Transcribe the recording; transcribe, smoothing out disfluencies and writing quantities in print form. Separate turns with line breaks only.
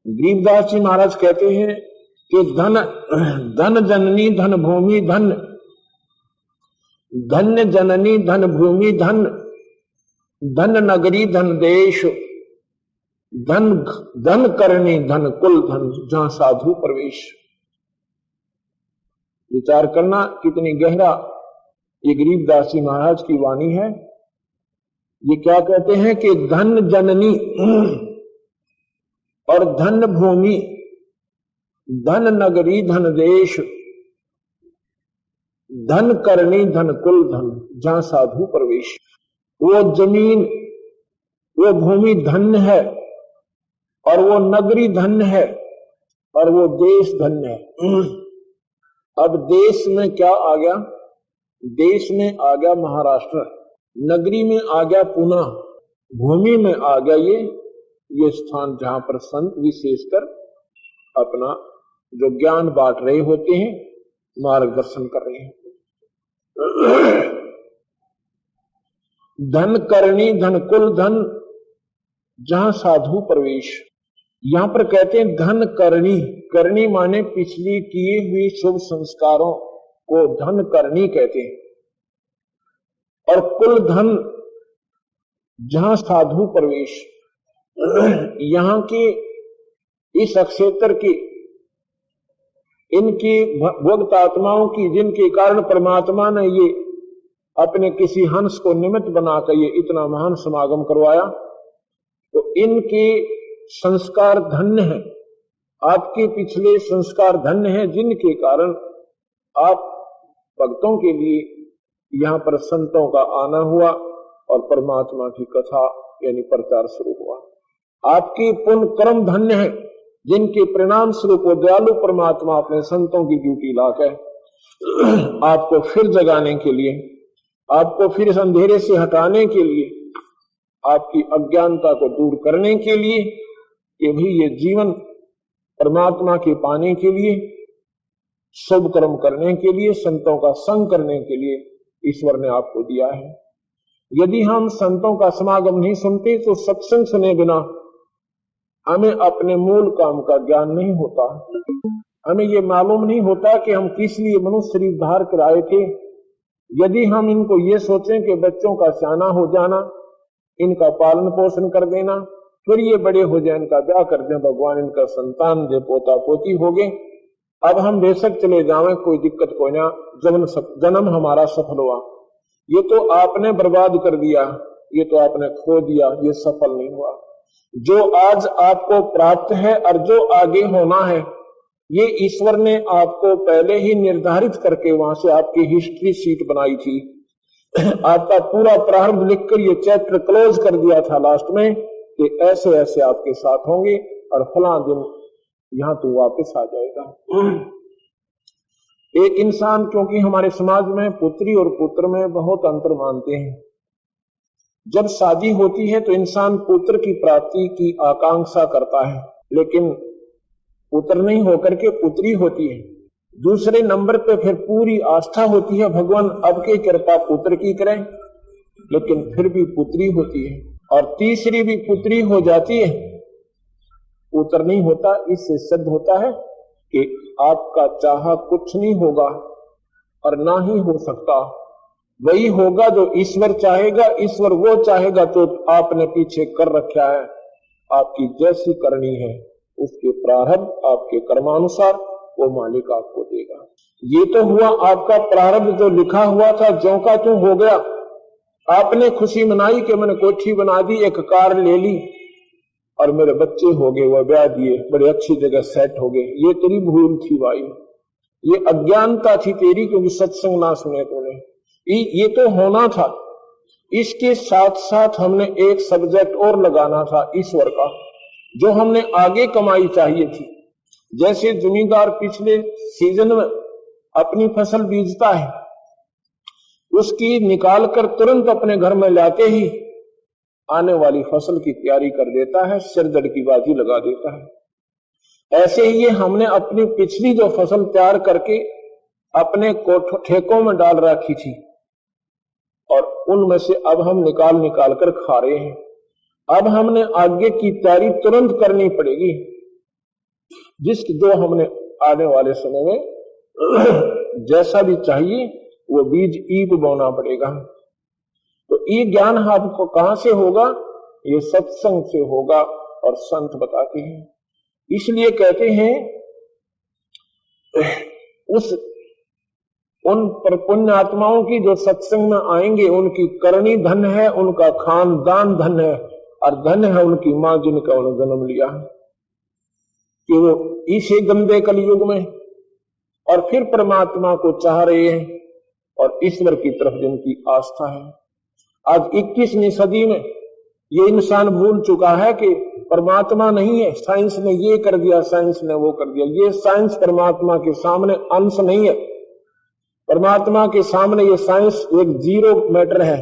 गरीबदास जी महाराज कहते हैं कि धन जननी धन भूमि धन, धन्य जननी धन भूमि धन, धन नगरी धन देश, धन करनी धन कुल धन, जहां साधु प्रवेश। विचार करना कितनी गहरा ये गरीबदास जी महाराज की वाणी है। ये क्या कहते हैं कि धन जननी और धन भूमि, धन नगरी धन देश, धन करनी धन कुल धन, जहां साधु प्रवेश। वो जमीन वो भूमि धन्य है और वो नगरी धन्य है और वो देश धन्य है। अब देश में क्या आ गया? देश में आ गया महाराष्ट्र, नगरी में आ गया पुणे, भूमि में आ गया ये स्थान जहां पर संत विशेषकर अपना जो ज्ञान बांट रहे होते हैं, मार्गदर्शन कर रहे हैं। धन करनी धन कुल धन, जहां साधु प्रवेश। यहां पर कहते हैं धन करनी, करनी माने पिछली किए हुए शुभ संस्कारों को धन करनी कहते हैं, और कुल धन जहां साधु प्रवेश। यहां के इस क्षेत्र की इनकी भक्त आत्माओं की, जिनके कारण परमात्मा ने ये अपने किसी हंस को निमित्त बनाकर ये इतना महान समागम करवाया, तो इनके संस्कार धन्य है, आपके पिछले संस्कार धन्य है, जिनके कारण आप भक्तों के लिए यहाँ पर संतों का आना हुआ और परमात्मा की कथा यानी प्रचार शुरू हुआ। आपकी पुण्य कर्म धन्य है, जिनके परिणाम स्वरूप दयालु परमात्मा अपने संतों की ड्यूटी लाकर आपको फिर जगाने के लिए, आपको फिर इस अंधेरे से हटाने के लिए, आपकी अज्ञानता को दूर करने के लिए, कि भी ये जीवन परमात्मा के पाने के लिए, शुभ कर्म करने के लिए, संतों का संग करने के लिए ईश्वर ने आपको दिया है। यदि हम संतों का समागम नहीं सुनते तो सत्संग सुने बिना हमें अपने मूल काम का ज्ञान नहीं होता। हमें ये मालूम नहीं होता कि हम किस लिए मनुष्य शरीर धार कर आए थे। यदि हम इनको ये सोचें कि बच्चों का सियाना हो जाना, इनका पालन पोषण कर देना, फिर ये बड़े हो जाए, इनका ब्याह कर दें, भगवान इनका संतान दे, पोता पोती हो गए, अब हम बेशक चले जावें, कोई दिक्कत कोई ना, जन्म हमारा सफल हुआ। ये तो आपने बर्बाद कर दिया, ये तो आपने खो दिया, ये सफल नहीं हुआ। जो आज आपको प्राप्त है और जो आगे होना है, ये ईश्वर ने आपको पहले ही निर्धारित करके वहां से आपकी हिस्ट्री शीट बनाई थी। आपका पूरा प्रारंभ लिखकर ये चैप्टर क्लोज कर दिया था लास्ट में कि ऐसे ऐसे आपके साथ होंगे और फला दिन यहां तो वापस आ जाएगा। एक इंसान, क्योंकि हमारे समाज में पुत्री और पुत्र में बहुत अंतर मानते हैं, जब शादी होती है तो इंसान पुत्र की प्राप्ति की आकांक्षा करता है, लेकिन पुत्र नहीं होकर के पुत्री होती है। दूसरे नंबर पे फिर पूरी आस्था होती है भगवान अब की कृपा पुत्र की करें, लेकिन फिर भी पुत्री होती है, और तीसरी भी पुत्री हो जाती है, पुत्र नहीं होता। इससे सिद्ध होता है कि आपका चाहा कुछ नहीं होगा और ना ही हो सकता, वही होगा जो ईश्वर चाहेगा। ईश्वर वो चाहेगा तो आपने पीछे कर रखा है, आपकी जैसी करनी है उसके प्रारब्ध आपके कर्मानुसार वो मालिक आपको देगा। ये तो हुआ आपका प्रारब्ध, जो लिखा हुआ था ज्यों का त्यों हो गया। आपने खुशी मनाई कि मैंने कोठी बना दी, एक कार ले ली और मेरे बच्चे हो गए, वह ब्याह दिए, बड़ी अच्छी जगह सेट हो गए। ये तेरी भूल थी भाई, ये अज्ञानता थी तेरी, क्योंकि सत्संग ना सुने तूने। ये तो होना था। इसके साथ साथ हमने एक सब्जेक्ट और लगाना था ईश्वर का, जो हमने आगे कमाई चाहिए थी। जैसे जमींदार पिछले सीजन में अपनी फसल बीजता है, उसकी निकालकर तुरंत अपने घर में लाते ही आने वाली फसल की तैयारी कर देता है, सिरदर्द की बाजी लगा देता है। ऐसे ही ये हमने अपनी पिछली जो फसल तैयार करके अपने ठेकों में डाल रखी थी, और उनमें से अब हम निकाल कर खा रहे हैं। अब हमने आगे की तैयारी तुरंत करनी पड़ेगी। जिसकी जो हमने आने वाले समय में जैसा भी चाहिए वो बीज ई को बोना पड़ेगा। तो ई ज्ञान आपको कहां से होगा? ये सत्संग से होगा और संत बताते हैं। इसलिए कहते हैं उन पुण्य आत्माओं की जो सत्संग में आएंगे उनकी करनी धन है, उनका खानदान धन है, और धन है उनकी मां जिनका उन्होंने जन्म लिया कि वो इसी गंदे कलयुग में और फिर परमात्मा को चाह रहे हैं और ईश्वर की तरफ जिनकी आस्था है। आज 21वीं सदी में ये इंसान भूल चुका है कि परमात्मा नहीं है, साइंस ने ये कर दिया, साइंस ने वो कर दिया। ये साइंस परमात्मा के सामने अंश नहीं है। परमात्मा के सामने ये साइंस एक जीरो मैटर है।